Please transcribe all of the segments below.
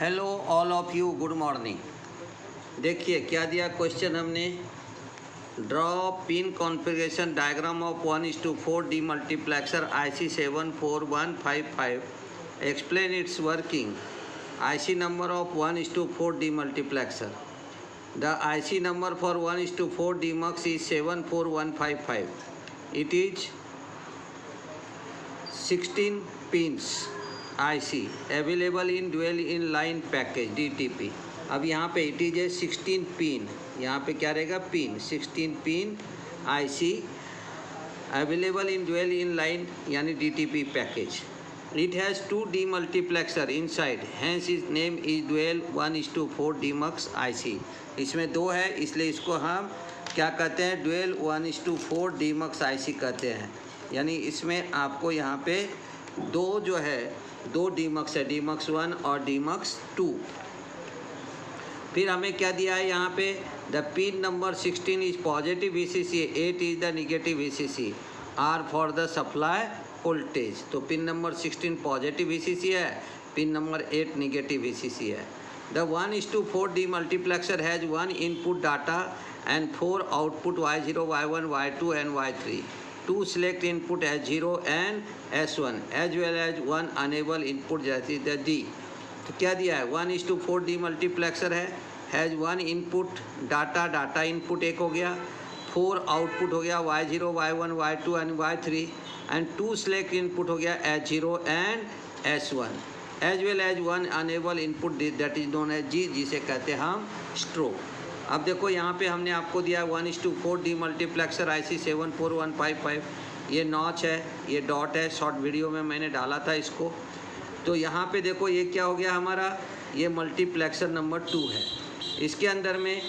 Hello all of you, good morning. देखिए क्या दिया क्वेश्चन हमने, draw pin configuration diagram of 1:4 demultiplexer IC 74155, explain it's working. IC number of 1:4 demultiplexer. The IC number for 1:4 demux is 74155. It is 16 pins IC available in dual inline package DTP। अब यहाँ पे it is 16 pin, यहाँ पे क्या रहेगा pin, 16 pin IC available in dual inline यानी DTP package. It has 2 demultiplexer inside, hence its name is dual 1:4 demux IC। इसमें 2 है इसलिए इसको हम क्या कहते हैं, dual 1:4 demux IC कहते हैं। यानी इसमें आपको यहाँ पे दो जो है, 2 डीमक्स है, डीमक्स 1 और डीमक्स 2। फिर हमें क्या दिया है यहाँ पे, the pin number 16 is positive VCC, 8 is the negative VCC, are for the supply voltage. तो पिन नंबर 16 पॉजिटिव VCC है, पिन नंबर 8 निगेटिव VCC है। The 1:4 demultiplexer has 1 input data and 4 output Y0, Y1, Y2 and Y3। 2 select input S0 and S1 as well as 1 enable input जैसे the D। तो क्या दिया है, 1:4 demultiplexer है, has 1 input data input 1 हो गया, 4 output हो गया Y0, Y1, Y2 and Y3 and 2 select input हो गया S0 and S1 as well as 1 enable input that is known as G, जिसे कहते हैं हम स्ट्रोब। अब देखो यहाँ पे हमने आपको दिया 1:4 डीमल्टीप्लेक्सर IC 74155, ये नॉच है, ये डॉट है, शॉर्ट वीडियो में मैंने डाला था इसको। तो यहाँ पे देखो ये क्या हो गया हमारा, ये मल्टीप्लेक्सर नंबर 2 है। इसके अंदर में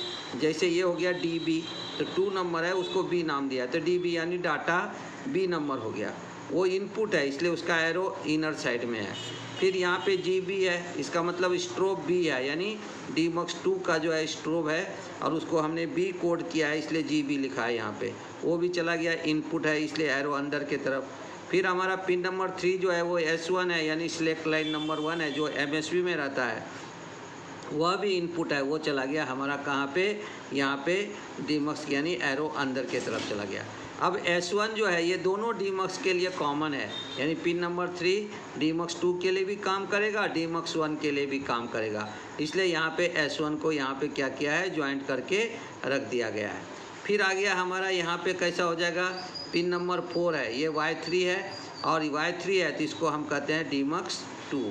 जैसे ये हो गया DB, तो 2 नंबर है उसको B नाम दिया, तो DB यानी डाटा B नंबर हो गया। वो इनपुट है इसलिए उसका एरो इनर साइड में है। फिर यहाँ पे GB है, इसका मतलब स्ट्रोब B है, यानी डीमक्स 2 का जो है स्ट्रोब है और उसको हमने B कोड किया है इसलिए GB लिखा है यहाँ पे। वो भी चला गया, इनपुट है इसलिए एरो अंदर के तरफ। फिर हमारा पिन नंबर 3 जो है वो S1 है, यानी सिलेक्ट लाइन नंबर 1 है, जो MSB में रहता है, वह भी इनपुट है, वो चला गया हमारा कहाँ पे, यहाँ पे डीमक्स यानी एरो अंदर के तरफ चला गया। अब S1 जो है ये दोनों डीमक्स के लिए कॉमन है, यानी पिन नंबर 3 डीमक्स 2 के लिए भी काम करेगा, डीमक्स 1 के लिए भी काम करेगा, इसलिए यहाँ पे S1 को यहाँ पे क्या किया है, ज्वाइंट करके रख दिया गया है। फिर आ गया हमारा यहाँ पे कैसा हो जाएगा, पिन नंबर 4 है, ये Y3 है और Y3 है तो इसको हम कहते हैं डीमक्स 2।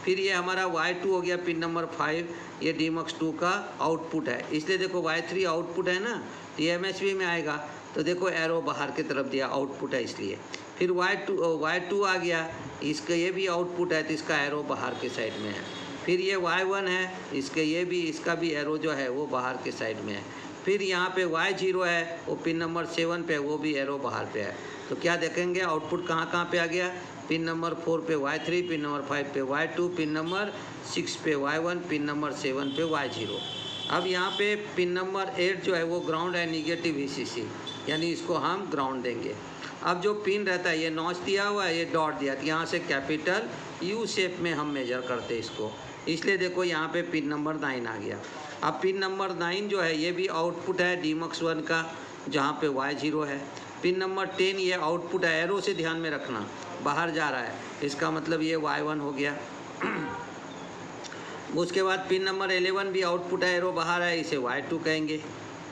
फिर ये हमारा Y2 हो गया पिन नंबर 5, ये डीमक्स 2 का आउटपुट है, इसलिए देखो Y3 आउटपुट है ना, तो ये MSB में आएगा, तो देखो एरो बाहर की तरफ दिया, आउटपुट है इसलिए। फिर Y2 आ गया, इसका ये भी आउटपुट है तो इसका एरो बाहर के साइड में है। फिर ये Y1 है, इसका भी एरो जो है वो बाहर के साइड में है। फिर यहाँ पे Y0 है, वो पिन नंबर 7 पे, वो भी एरो बाहर पे है। तो क्या देखेंगे आउटपुट कहाँ पे आ गया, पिन नंबर 4 पे Y3, पिन नंबर 5 पे Y2, पिन नंबर 6 पे Y1, पिन नंबर 7 पे Y0। अब यहाँ पे पिन नंबर 8 जो है वो ग्राउंड है, निगेटिव VCC, यानी इसको हम ग्राउंड देंगे। अब जो पिन रहता है ये नॉच दिया हुआ है, ये डॉट दिया, तो यहाँ से कैपिटल U शेप में हम मेजर करते हैं इसको, इसलिए देखो यहाँ पे पिन नंबर 9 आ गया। अब पिन नंबर 9 जो है ये भी आउटपुट है डीमक्स 1 का, जहाँ पे Y0 है। पिन नंबर 10 ये आउटपुट है, एरो से ध्यान में रखना, बाहर जा रहा है, इसका मतलब ये Y1 हो गया। उसके बाद पिन नंबर 11 भी आउटपुट है, एरो बाहर है, इसे Y2 कहेंगे।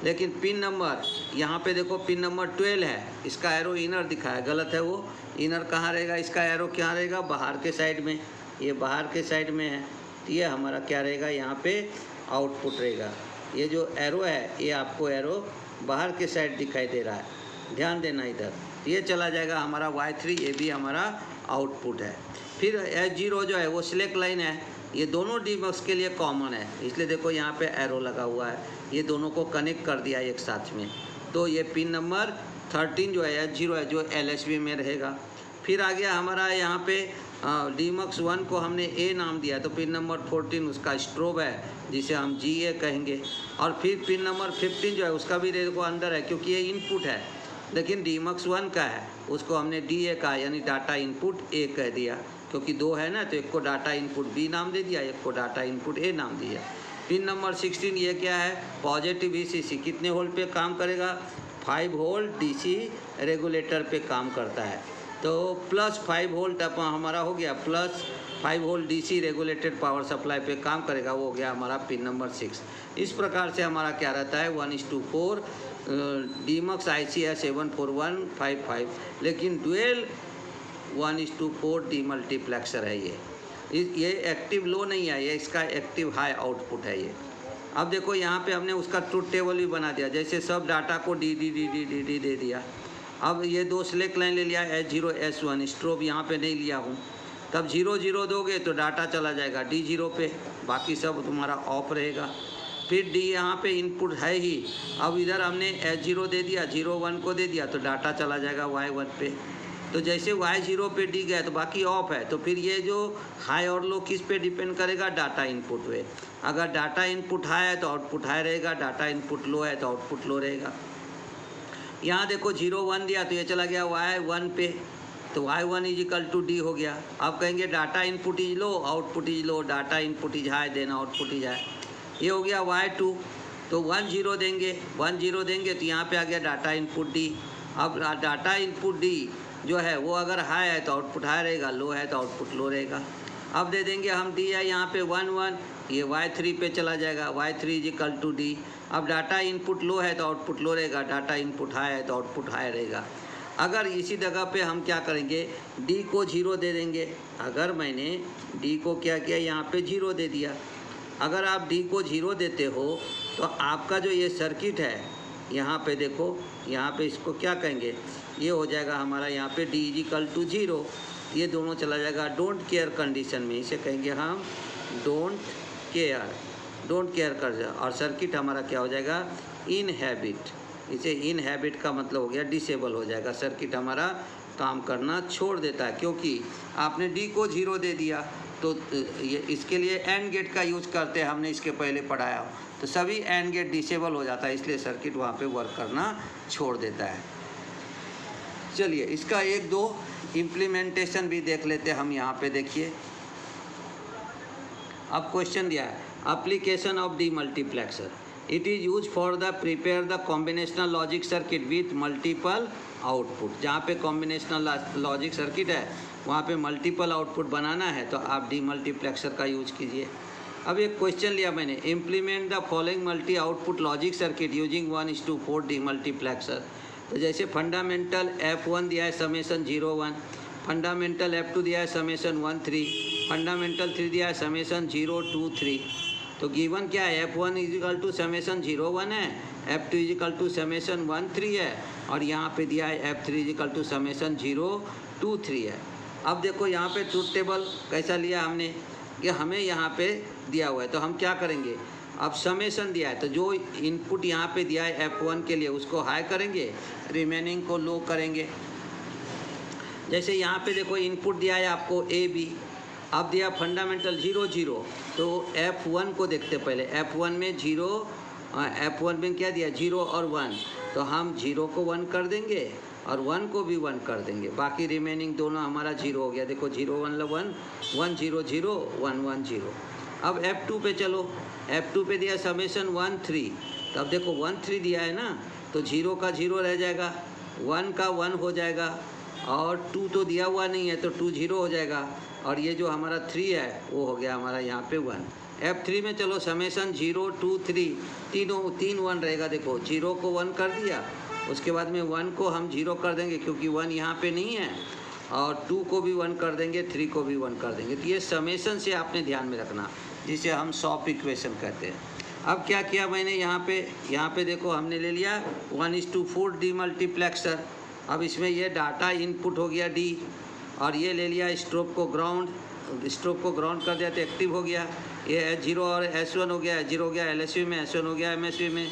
लेकिन पिन नंबर यहाँ पे देखो पिन नंबर 12 है, इसका एरो इनर दिखा है, गलत है, वो इनर कहाँ रहेगा, इसका एरो क्या रहेगा, बाहर के साइड में, ये बाहर के साइड में है, तो ये हमारा क्या रहेगा, यहाँ पे आउटपुट रहेगा। ये जो एरो है ये आपको एरो बाहर के साइड दिखाई दे रहा है, ध्यान देना इधर, ये चला जाएगा हमारा Y3, ये भी हमारा आउटपुट है। फिर S0 जो है वो सिलेक्ट लाइन है, ये दोनों डीमक्स के लिए कॉमन है, इसलिए देखो यहाँ पे एरो लगा हुआ है, ये दोनों को कनेक्ट कर दिया एक साथ में। तो ये पिन नंबर 13 जो है S0 है, जो LSB में रहेगा। फिर आ गया हमारा यहाँ पे डीमक्स 1 को हमने A नाम दिया, तो पिन नंबर 14 उसका स्ट्रोब है, जिसे हम GA कहेंगे। और फिर पिन नंबर 15 जो है उसका भी देखो अंदर है, क्योंकि ये इनपुट है, लेकिन डीमक्स 1 का है, उसको हमने DA का यानी डाटा इनपुट A कह दिया। क्योंकि 2 है ना, तो एक को डाटा इनपुट बी नाम दे दिया, एक को डाटा इनपुट ए नाम दिया। पिन नंबर 16 ये क्या है, पॉजिटिव VCC कितने वोल्ट पे काम करेगा, 5 वोल्ट DC रेगुलेटर पे काम करता है। तो प्लस 5 वोल्ट अब हमारा हो गया, plus 5 volt DC regulated power supply पे काम करेगा, वो हो गया हमारा पिन नंबर 6। इस प्रकार से हमारा क्या रहता है 1:4 डीमक्स IC है 74155, लेकिन डुअल 1:4 डीमल्टीप्लेक्सर है ये एक्टिव लो नहीं है, ये इसका एक्टिव हाई आउटपुट है ये। अब देखो यहाँ पे हमने उसका ट्रुथ टेबल भी बना दिया, जैसे सब डाटा को डी दे दिया। अब ये 2 सिलेक्ट लाइन ले लिया, S0 S1 स्ट्रोब यहाँ पे नहीं लिया हूँ, तब 0 0 दोगे तो डाटा चला जाएगा D0 पे, बाकी सब तुम्हारा ऑफ रहेगा। फिर D यहाँ पे इनपुट है ही, अब इधर हमने S0 दे दिया, 0 1 को दे दिया तो डाटा चला जाएगा Y1 पे। तो जैसे Y0 पे D गया तो बाकी ऑफ है, तो फिर ये जो हाई और लो किस पे डिपेंड करेगा, डाटा इनपुट पे। अगर डाटा इनपुट हाई है तो आउटपुट हाई रहेगा, डाटा इनपुट लो है तो आउटपुट लो रहेगा। यहाँ देखो 0 1 दिया तो ये चला गया Y1 पे, तो Y1 = D हो गया। अब कहेंगे data input is low, output is low, data input is high, then output is high. ये हो गया Y2, तो 1 0 देंगे, 1 0 देंगे तो यहाँ पे आ गया डाटा इनपुट D। अब डाटा इनपुट D जो है वो अगर हाई है तो आउटपुट हाई रहेगा, लो है तो आउटपुट लो रहेगा। अब दे देंगे हम D है यहाँ पे 1 1, ये Y3 पे चला जाएगा, Y3 = D। अब डाटा इनपुट लो है तो आउटपुट लो रहेगा, डाटा इनपुट हाई है तो आउटपुट हाई रहेगा। अगर इसी जगह पे हम क्या करेंगे, D को 0 दे देंगे। अगर मैंने D को क्या किया, यहाँ पे 0 दे दिया। अगर आप D को 0 देते हो तो आपका जो ये सर्किट है, यहाँ पे देखो, यहाँ पे इसको क्या कहेंगे, ये हो जाएगा हमारा यहाँ पे D = 0, ये दोनों चला जाएगा डोंट केयर कंडीशन में, इसे कहेंगे हम डोंट केयर कर जाए, और सर्किट हमारा क्या हो जाएगा, इनहैबिट। इसे इनहैबिट का मतलब हो गया डिसेबल हो जाएगा, सर्किट हमारा काम करना छोड़ देता है, क्योंकि आपने D को 0 दे दिया। तो ये इसके लिए एंड गेट का यूज करते हैं, हमने इसके पहले पढ़ाया, तो सभी एंड गेट डिसेबल हो जाता है, इसलिए सर्किट वहाँ पे वर्क करना छोड़ देता है। चलिए इसका 1-2 इम्प्लीमेंटेशन भी देख लेते हैं हम। यहाँ पे देखिए, अब क्वेश्चन दिया है, application of demultiplexer, it is use for the prepare the combinational logic circuit with multiple output. जहाँ पे कॉम्बिनेशनल लॉजिक सर्किट है वहाँ पे मल्टीपल आउटपुट बनाना है तो आप डीमल्टीप्लेक्सर का यूज कीजिए। अब एक क्वेश्चन लिया मैंने, implement the following multi output logic circuit using 1:4 demultiplexer. तो जैसे फंडामेंटल F1 दिया है समेसन 0 1, फंडामेंटल F2 दिया है समेसन 1 3, फंडामेंटल 3 दिया है समेसन 0 2 3। तो गिवन क्या है, F1 = समेसन 0 1 है, F2 = समेसन 1 3 है, और यहाँ पे दिया है F3 = समेसन 0 2 3 है। अब देखो यहाँ पे ट्रुथ टेबल कैसा लिया हमने, कि हमें यहाँ पे दिया हुआ है, तो हम क्या करेंगे, अब समेसन दिया है तो जो इनपुट यहाँ पे दिया है F1 के लिए उसको हाई करेंगे, रिमेनिंग को लो करेंगे। जैसे यहाँ पे देखो इनपुट दिया है आपको AB, अब दिया फंडामेंटल 0 0, तो F1 को देखते पहले, F1 में 0, F1 में क्या दिया 0 और 1, तो हम 0 को 1 कर देंगे और 1 को भी 1 कर देंगे, बाकी रिमेनिंग दोनों हमारा 0 हो गया। देखो 0 1 1 1 0 0 1 1 0। अब F2 पे चलो, F2 पे दिया समेसन 1 3, तो अब देखो 1 3 दिया है ना, तो 0 का 0 रह जाएगा, 1 का 1 हो जाएगा, और 2 तो दिया हुआ नहीं है तो 2 0 हो जाएगा, और ये जो हमारा 3 है वो हो गया हमारा यहाँ पे 1। F3 में चलो समेसन 0 2 3, तीनों 3 1 रहेगा। देखो 0 को 1 कर दिया, उसके बाद में 1 को हम 0 कर देंगे क्योंकि 1 यहाँ पे नहीं है, और 2 को भी 1 कर देंगे, 3 को भी 1 कर देंगे। तो ये समेसन से आपने ध्यान में रखना, जिसे हम सॉप इक्वेशन कहते हैं। अब क्या किया मैंने यहाँ पे देखो हमने ले लिया 1:4 डीमल्टीप्लेक्सर। अब इसमें ये डाटा इनपुट हो गया D, और ये ले लिया स्ट्रोब को ग्राउंड कर दिया तो एक्टिव हो गया। ये S0 और S1 हो गया, S0 हो गया LSB में, S1 हो गया MSB में,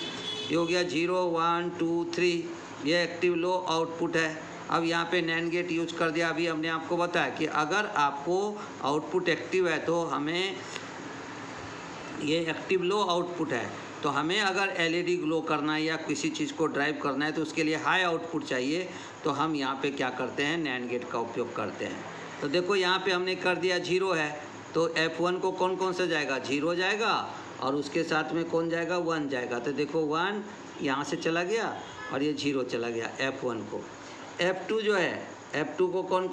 ये हो गया 0 1 2 3, ये एक्टिव लो आउटपुट है। अब यहाँ पे नैंड गेट यूज कर दिया। अभी हमने आपको बताया कि अगर आपको आउटपुट एक्टिव है तो हमें, ये एक्टिव लो आउटपुट है तो हमें अगर LED ग्लो करना है या किसी चीज़ को ड्राइव करना है तो उसके लिए हाई आउटपुट चाहिए, तो हम यहाँ पे क्या करते हैं, नैंड गेट का उपयोग करते हैं। तो देखो यहाँ पे हमने कर दिया 0 है, तो F1 को कौन कौन सा जाएगा, 0 जाएगा और उसके साथ में कौन जाएगा, 1 जाएगा। तो देखो 1 यहाँ से चला गया और ये 0 चला गया F1 को। F2 जो है, F2 को कौन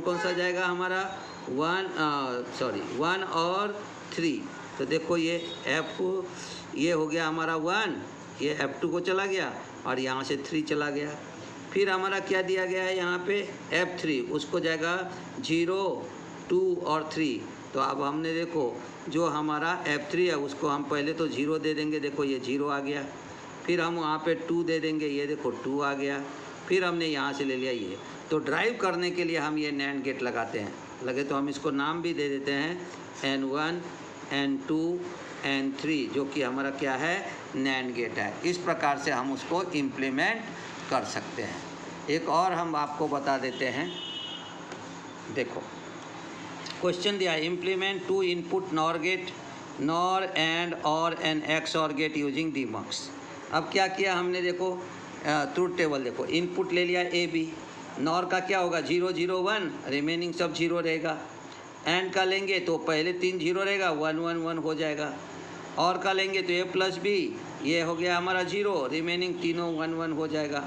कौन सा जाएगा हमारा, 1 और 3। तो देखो ये ये हो गया हमारा 1, ये F2 को चला गया और यहाँ से 3 चला गया। फिर हमारा क्या दिया गया है यहाँ पे, F3, उसको जाएगा 0, 2 और 3। तो अब हमने देखो जो हमारा F3 है उसको हम पहले तो 0 दे देंगे, देखो ये 0 आ गया। फिर हम वहाँ पे 2 दे देंगे, ये देखो 2 आ गया। फिर हमने यहाँ से ले लिया ये। तो ड्राइव करने के लिए हम ये NAND गेट लगाते हैं, लगे तो हम इसको नाम भी दे देते हैं N1, N2, N3, जो कि हमारा क्या है, NAND गेट है। इस प्रकार से हम उसको इम्प्लीमेंट कर सकते हैं। एक और हम आपको बता देते हैं, देखो क्वेश्चन दिया है, implement 2 input NOR gate, NOR and और an XOR gate using DMUX। अब क्या किया हमने, देखो ट्रूथ टेबल, देखो इनपुट ले लिया AB, NOR का क्या होगा, 0 0 1, रिमेनिंग सब 0 रहेगा। एंड का लेंगे तो पहले 3 0 रहेगा, 1 1 1 हो जाएगा। और का लेंगे तो A + B, ये हो गया हमारा 0, रिमेनिंग तीनों 1 1 हो जाएगा।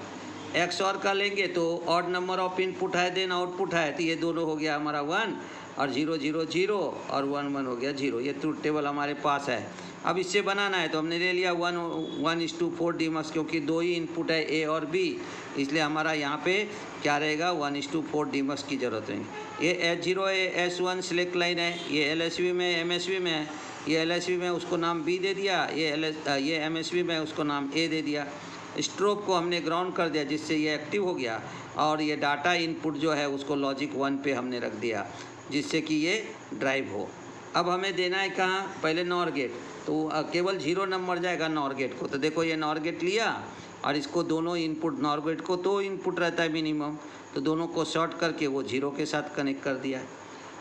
XOR का लेंगे तो ऑड नंबर ऑफ इनपुट है देन आउटपुट है, तो ये दोनों हो गया हमारा 1 और 0 0 0 और 1 1 हो गया 0। ये ट्रूथ टेबल हमारे पास है। अब इससे बनाना है तो हमने ले लिया 1:4 DMUX, क्योंकि 2 ही इनपुट है A और B, इसलिए हमारा यहाँ पे क्या रहेगा, 1:4 DMUX की ज़रूरत रहेगी। ये S0 है, S1 सिलेक्ट लाइन है, ये LSB में MSB में है, ये LSB में उसको नाम B दे दिया, ये MSB में उसको नाम A दे दिया। स्ट्रोब को हमने ग्राउंड कर दिया जिससे ये एक्टिव हो गया, और ये डाटा इनपुट जो है उसको लॉजिक 1 पे हमने रख दिया जिससे कि ये ड्राइव हो। अब हमें देना है कहाँ, पहले NOR गेट, तो केवल 0 नंबर जाएगा NOR गेट को। तो देखो ये NOR गेट लिया और इसको दोनों इनपुट, NOR गेट को 2 इनपुट रहता है मिनिमम, तो दोनों को शॉर्ट करके वो 0 के साथ कनेक्ट कर दिया।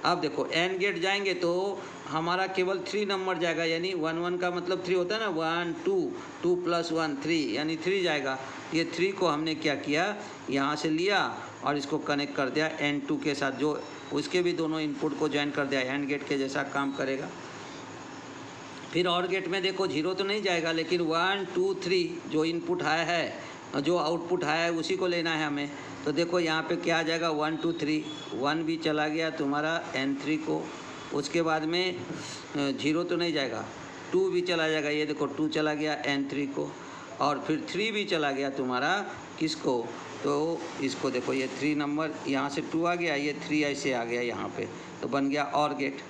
अब देखो AND गेट जाएंगे तो हमारा केवल 3 नंबर जाएगा, यानी 1 1 का मतलब 3 होता है ना, 1 2 2 + 1 3, यानी 3 जाएगा। ये 3 को हमने क्या किया, यहाँ से लिया और इसको कनेक्ट कर दिया N2 के साथ, जो उसके भी दोनों इनपुट को ज्वाइन कर दिया, AND गेट के जैसा काम करेगा। फिर OR गेट में देखो 0 तो नहीं जाएगा, लेकिन 1 2 3 जो इनपुट आया है, जो आउटपुट आया है उसी को लेना है हमें। तो देखो यहाँ पे क्या आ जाएगा, 1 2 3, 1 भी चला गया तुम्हारा N3 को। उसके बाद में 0 तो नहीं जाएगा, 2 भी चला जाएगा, ये देखो 2 चला गया N3 को, और फिर 3 भी चला गया तुम्हारा किसको, तो इसको देखो ये 3 नंबर, यहाँ से 2 आ गया, ये 3 ऐसे आ गया यहाँ पे, तो बन गया OR गेट।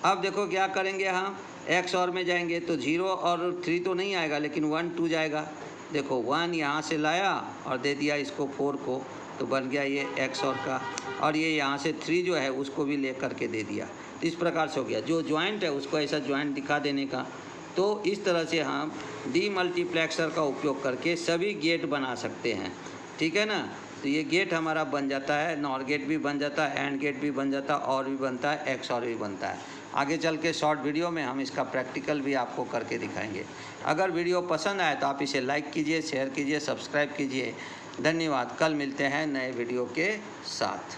अब देखो क्या करेंगे, हम XOR में जाएंगे तो 0 और 3 तो नहीं आएगा, लेकिन 1 2 जाएगा। देखो 1 यहाँ से लाया और दे दिया इसको 4 को, तो बन गया ये XOR का, और ये यहाँ से 3 जो है उसको भी ले करके दे दिया। इस प्रकार से हो गया, जो ज्वाइंट है उसको ऐसा ज्वाइंट दिखा देने का। तो इस तरह से हम डीमल्टीप्लेक्सर का उपयोग करके सभी गेट बना सकते हैं, ठीक है ना। तो ये गेट हमारा बन जाता है, NOR गेट भी बन जाता है, AND गेट भी बन जाता है, और भी बनता है, XOR भी बनता है। आगे चल के शॉर्ट वीडियो में हम इसका प्रैक्टिकल भी आपको करके दिखाएंगे। अगर वीडियो पसंद आए तो आप इसे लाइक कीजिए, शेयर कीजिए, सब्सक्राइब कीजिए। धन्यवाद। कल मिलते हैं नए वीडियो के साथ।